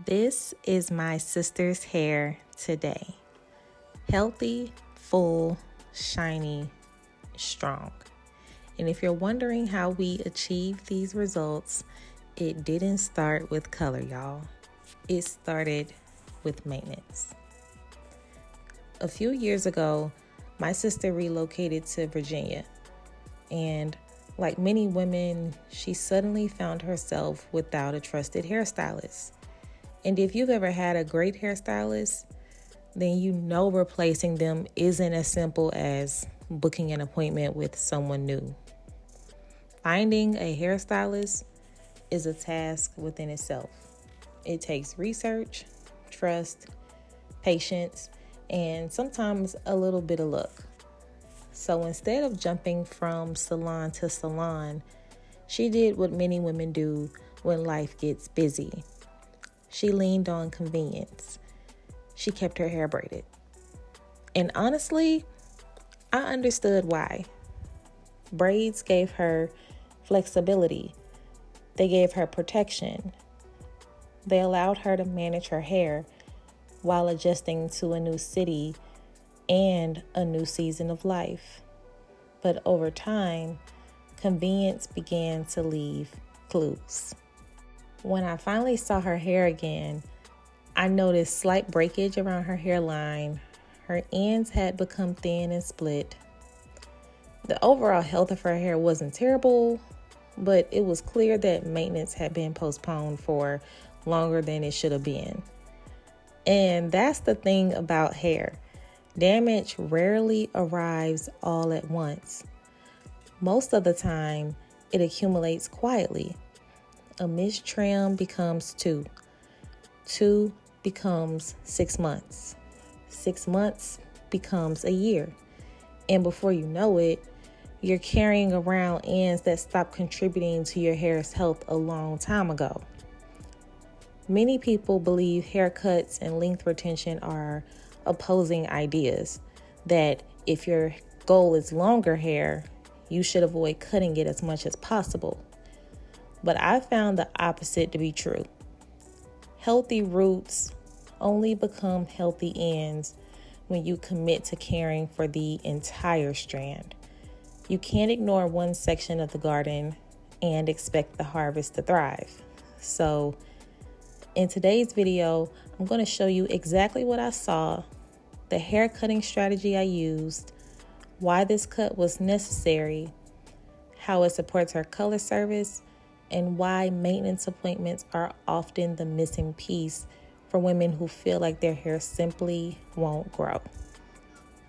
This is my sister's hair today. Healthy, full, shiny, strong. And if you're wondering how we achieved these results, it didn't start with color, y'all. It started with maintenance. A few years ago, my sister relocated to Virginia. And like many women, she suddenly found herself without a trusted hairstylist. And if you've ever had a great hairstylist, then you know replacing them isn't as simple as booking an appointment with someone new. Finding a hairstylist is a task within itself. It takes research, trust, patience, and sometimes a little bit of luck. So instead of jumping from salon to salon, she did what many women do when life gets busy. She leaned on convenience. She kept her hair braided. And honestly, I understood why. Braids gave her flexibility. They gave her protection. They allowed her to manage her hair while adjusting to a new city and a new season of life. But over time, convenience began to leave clues. When I finally saw her hair again, I noticed slight breakage around her hairline. Her ends had become thin and split. The overall health of her hair wasn't terrible, but it was clear that maintenance had been postponed for longer than it should have been. And that's the thing about hair. Damage rarely arrives all at once. Most of the time, it accumulates quietly. A missed trim becomes 2. 2 becomes 6 months. 6 months becomes a year. And before you know it, you're carrying around ends that stopped contributing to your hair's health a long time ago. Many people believe haircuts and length retention are opposing ideas, that if your goal is longer hair, you should avoid cutting it as much as possible. But I found the opposite to be true. Healthy roots only become healthy ends when you commit to caring for the entire strand. You can't ignore one section of the garden and expect the harvest to thrive. So in today's video, I'm going to show you exactly what I saw, the hair cutting strategy I used, why this cut was necessary, how it supports our color service, and why maintenance appointments are often the missing piece for women who feel like their hair simply won't grow.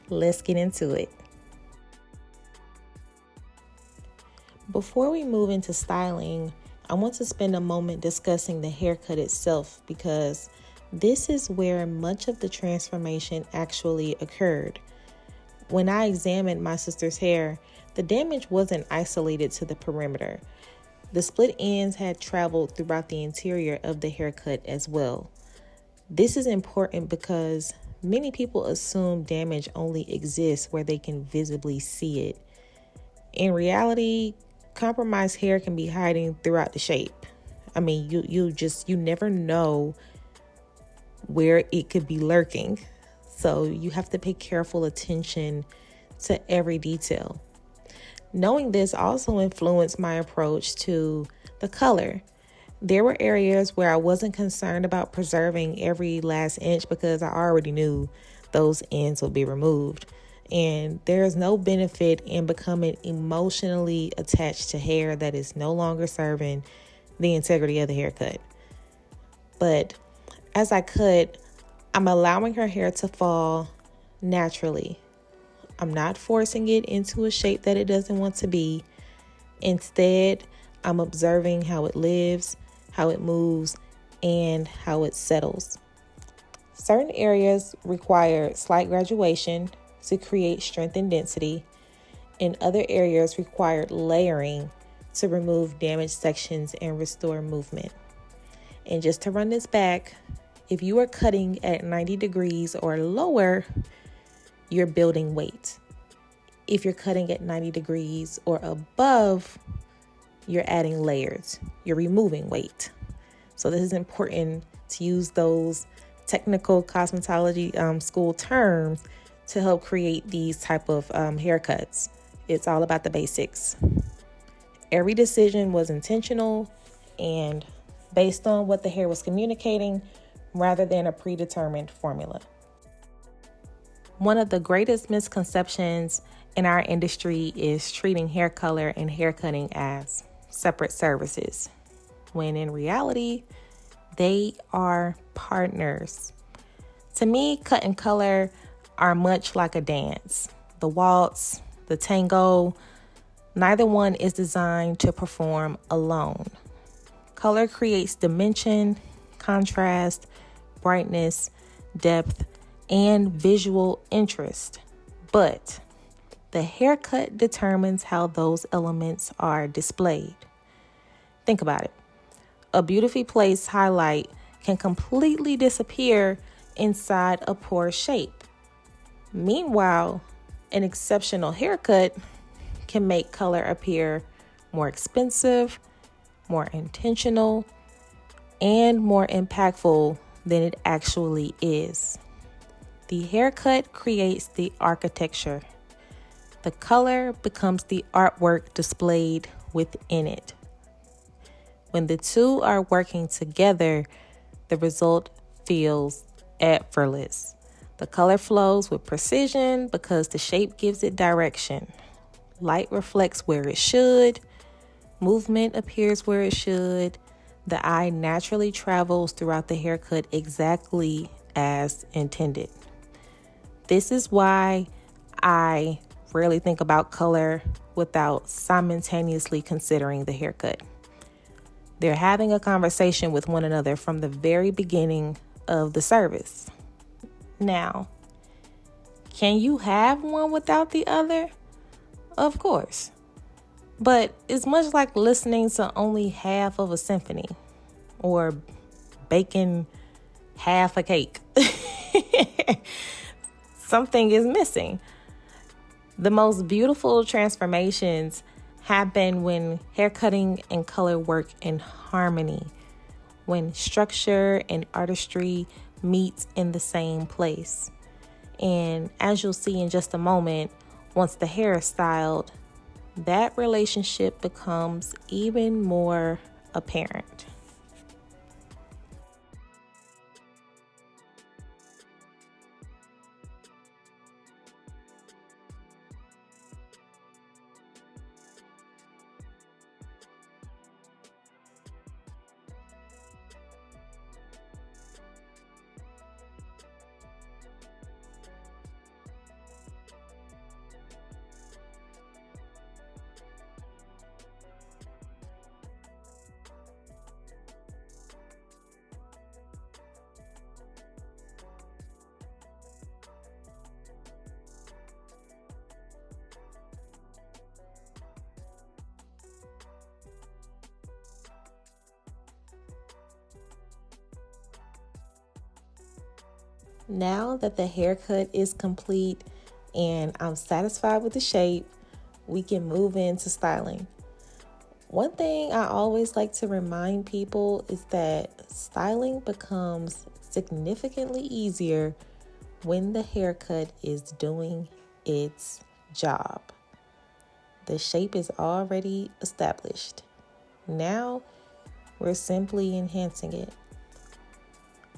Let's get into it. Before we move into styling, I want to spend a moment discussing the haircut itself, because this is where much of the transformation actually occurred. When I examined my sister's hair, the damage wasn't isolated to the perimeter. The split ends had traveled throughout the interior of the haircut as well. This is important because many people assume damage only exists where they can visibly see it. In reality, compromised hair can be hiding throughout the shape. I mean, you never know where it could be lurking. So you have to pay careful attention to every detail. Knowing this also influenced my approach to the color. There were areas where I wasn't concerned about preserving every last inch because I already knew those ends would be removed. And there is no benefit in becoming emotionally attached to hair that is no longer serving the integrity of the haircut. But as I cut, I'm allowing her hair to fall naturally. I'm not forcing it into a shape that it doesn't want to be. Instead, I'm observing how it lives, how it moves, and how it settles. Certain areas require slight graduation to create strength and density, and other areas required layering to remove damaged sections and restore movement. And just to run this back, if you are cutting at 90 degrees or lower, you're building weight. If you're cutting at 90 degrees or above, you're adding layers. You're removing weight. So this is important to use those technical cosmetology school terms to help create these type of haircuts. It's all about the basics. Every decision was intentional and based on what the hair was communicating rather than a predetermined formula. One of the greatest misconceptions in our industry is treating hair color and hair cutting as separate services, when in reality, they are partners. To me, cut and color are much like a dance. The waltz, the tango, neither one is designed to perform alone. Color creates dimension, contrast, brightness, depth, and visual interest. But the haircut determines how those elements are displayed. Think about it. A beautifully placed highlight can completely disappear inside a poor shape. Meanwhile, an exceptional haircut can make color appear more expensive, more intentional, and more impactful than it actually is. The haircut creates the architecture. The color becomes the artwork displayed within it. When the two are working together, the result feels effortless. The color flows with precision because the shape gives it direction. Light reflects where it should. Movement appears where it should. The eye naturally travels throughout the haircut exactly as intended. This is why I rarely think about color without simultaneously considering the haircut. They're having a conversation with one another from the very beginning of the service. Now, can you have one without the other? Of course. But it's much like listening to only half of a symphony or baking half a cake. Something is missing. The most beautiful transformations happen when haircutting and color work in harmony, when structure and artistry meet in the same place. And as you'll see in just a moment, once the hair is styled, that relationship becomes even more apparent. Now that the haircut is complete and I'm satisfied with the shape, we can move into styling. One thing I always like to remind people is that styling becomes significantly easier when the haircut is doing its job. The shape is already established. Now we're simply enhancing it.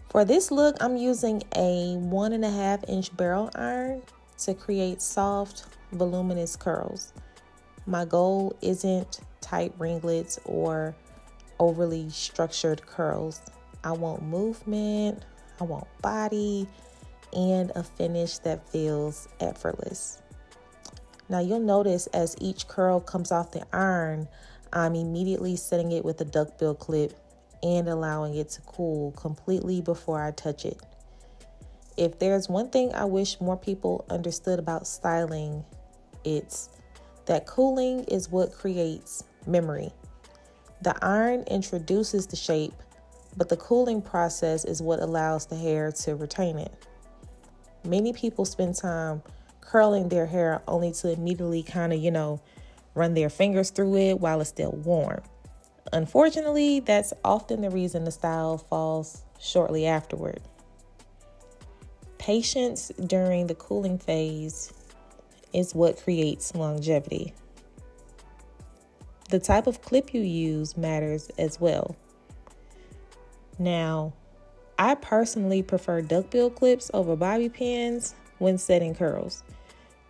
For this look, I'm using a 1.5-inch barrel iron to create soft, voluminous curls. My goal isn't tight ringlets or overly structured curls. I want movement, I want body, and a finish that feels effortless. Now you'll notice as each curl comes off the iron, I'm immediately setting it with a duckbill clip and allowing it to cool completely before I touch it. If there's one thing I wish more people understood about styling, it's that cooling is what creates memory. The iron introduces the shape, but the cooling process is what allows the hair to retain it. Many people spend time curling their hair only to immediately kind of, run their fingers through it while it's still warm. Unfortunately, that's often the reason the style falls shortly afterward. Patience during the cooling phase is what creates longevity. The type of clip you use matters as well. Now, I personally prefer duckbill clips over bobby pins when setting curls.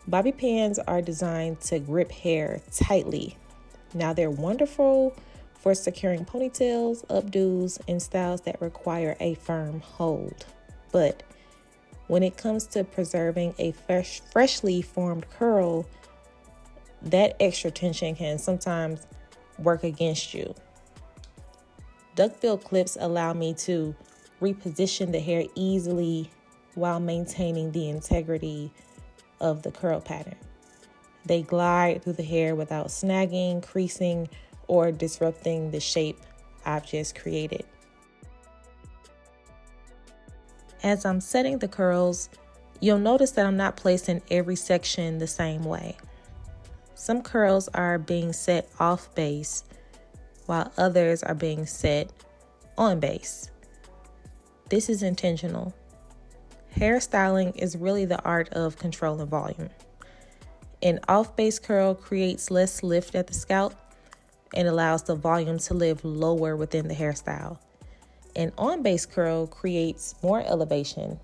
Bobby pins are designed to grip hair tightly. Now, they're wonderful for securing ponytails, updos, and styles that require a firm hold. But when it comes to preserving a freshly formed curl, that extra tension can sometimes work against you. Duckbill clips allow me to reposition the hair easily while maintaining the integrity of the curl pattern. They glide through the hair without snagging, creasing, or disrupting the shape I've just created. As I'm setting the curls, you'll notice that I'm not placing every section the same way. Some curls are being set off base, while others are being set on base. This is intentional. Hairstyling is really the art of controlling volume. An off-base curl creates less lift at the scalp and allows the volume to live lower within the hairstyle. An on-base curl creates more elevation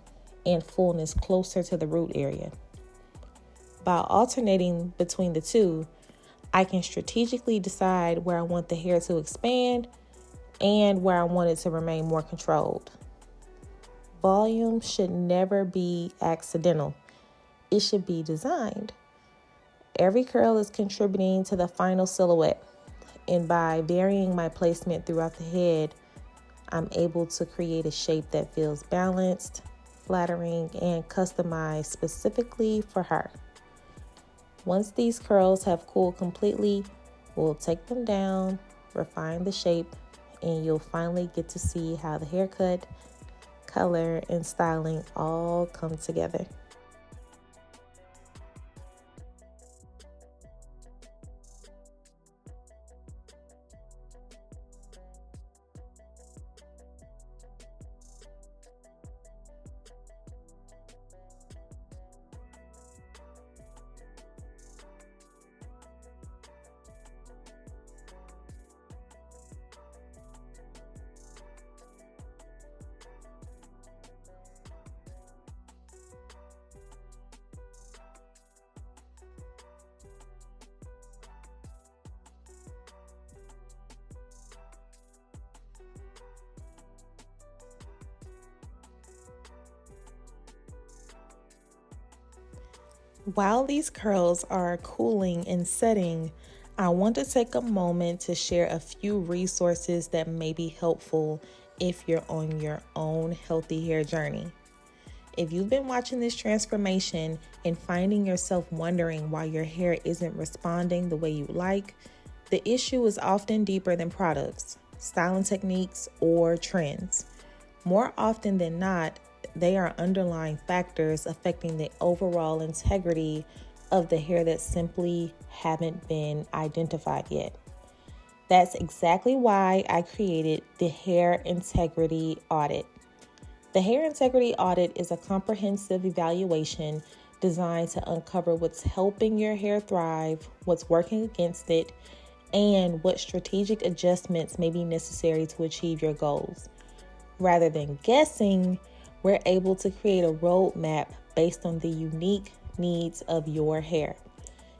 and fullness closer to the root area. By alternating between the two, I can strategically decide where I want the hair to expand and where I want it to remain more controlled. Volume should never be accidental. It should be designed. Every curl is contributing to the final silhouette, and by varying my placement throughout the head, I'm able to create a shape that feels balanced, flattering, and customized specifically for her. Once these curls have cooled completely, we'll take them down, refine the shape, and you'll finally get to see how the haircut, color, and styling all come together. While these curls are cooling and setting, I want to take a moment to share a few resources that may be helpful if you're on your own healthy hair journey. If you've been watching this transformation and finding yourself wondering why your hair isn't responding the way you like, the issue is often deeper than products, styling techniques, or trends. More often than not, they are underlying factors affecting the overall integrity of the hair that simply haven't been identified yet. That's exactly why I created the Hair Integrity Audit. The Hair Integrity Audit is a comprehensive evaluation designed to uncover what's helping your hair thrive, what's working against it, and what strategic adjustments may be necessary to achieve your goals. Rather than guessing, we're able to create a roadmap based on the unique needs of your hair.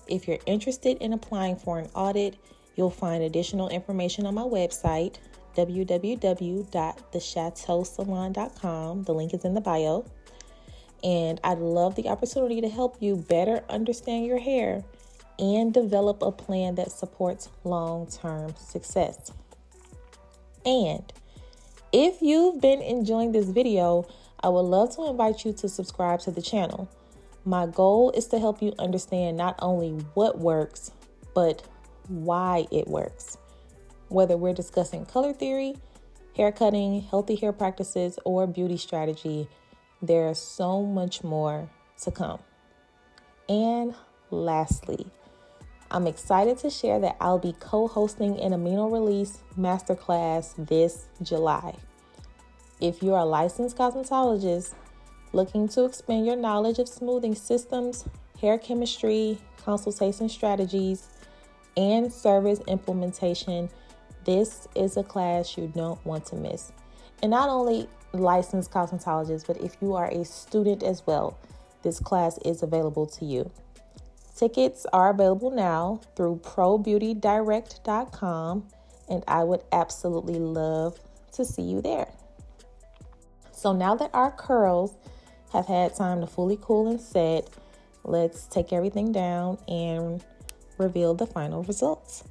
If you're interested in applying for an audit, you'll find additional information on my website, www.thechateausalon.com. The link is in the bio. And I'd love the opportunity to help you better understand your hair and develop a plan that supports long-term success. And if you've been enjoying this video, I would love to invite you to subscribe to the channel. My goal is to help you understand not only what works, but why it works. Whether we're discussing color theory, hair cutting, healthy hair practices, or beauty strategy, there's so much more to come. And lastly, I'm excited to share that I'll be co-hosting an amino release masterclass this July. If you're a licensed cosmetologist looking to expand your knowledge of smoothing systems, hair chemistry, consultation strategies, and service implementation, this is a class you don't want to miss. And not only licensed cosmetologists, but if you are a student as well, this class is available to you. Tickets are available now through probeautydirect.com, and I would absolutely love to see you there. So now that our curls have had time to fully cool and set, let's take everything down and reveal the final results.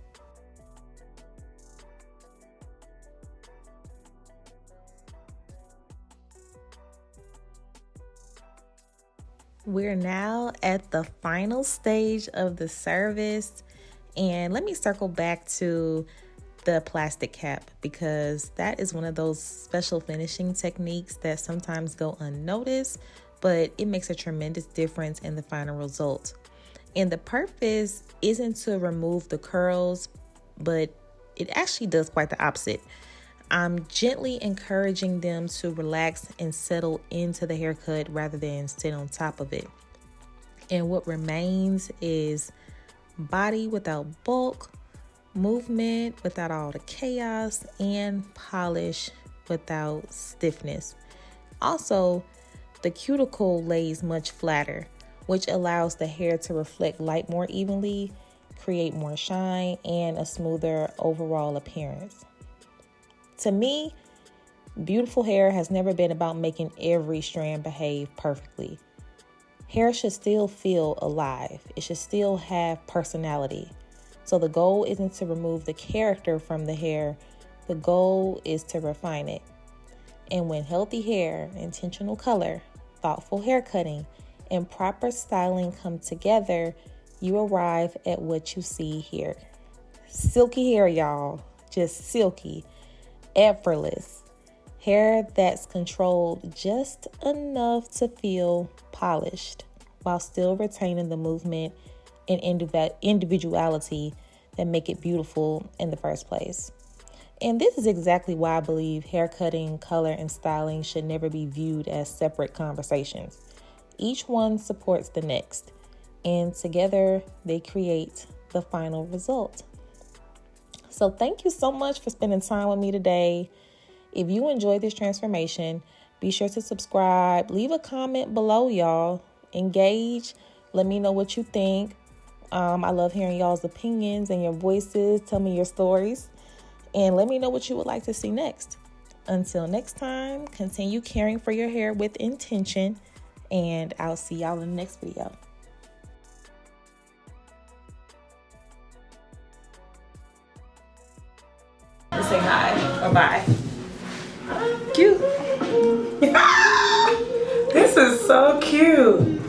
We're now at the final stage of the service, and let me circle back to the plastic cap because that is one of those special finishing techniques that sometimes go unnoticed, but it makes a tremendous difference in the final result. And the purpose isn't to remove the curls, but it actually does quite the opposite. I'm gently encouraging them to relax and settle into the haircut rather than sit on top of it. And what remains is body without bulk, movement without all the chaos, and polish without stiffness. Also, the cuticle lays much flatter, which allows the hair to reflect light more evenly, create more shine, and a smoother overall appearance. To me, beautiful hair has never been about making every strand behave perfectly. Hair should still feel alive. It should still have personality. So the goal isn't to remove the character from the hair. The goal is to refine it. And when healthy hair, intentional color, thoughtful hair cutting, and proper styling come together, you arrive at what you see here. Silky hair, y'all. Just silky. Effortless. Hair that's controlled just enough to feel polished while still retaining the movement and individuality that make it beautiful in the first place. And this is exactly why I believe hair cutting, color, and styling should never be viewed as separate conversations. Each one supports the next, and together they create the final result. So thank you so much for spending time with me today. If you enjoyed this transformation, be sure to subscribe. Leave a comment below, y'all. Engage. Let me know what you think. I love hearing y'all's opinions and your voices. Tell me your stories. And let me know what you would like to see next. Until next time, continue caring for your hair with intention. And I'll see y'all in the next video. Say hi or bye. Cute. This is so cute.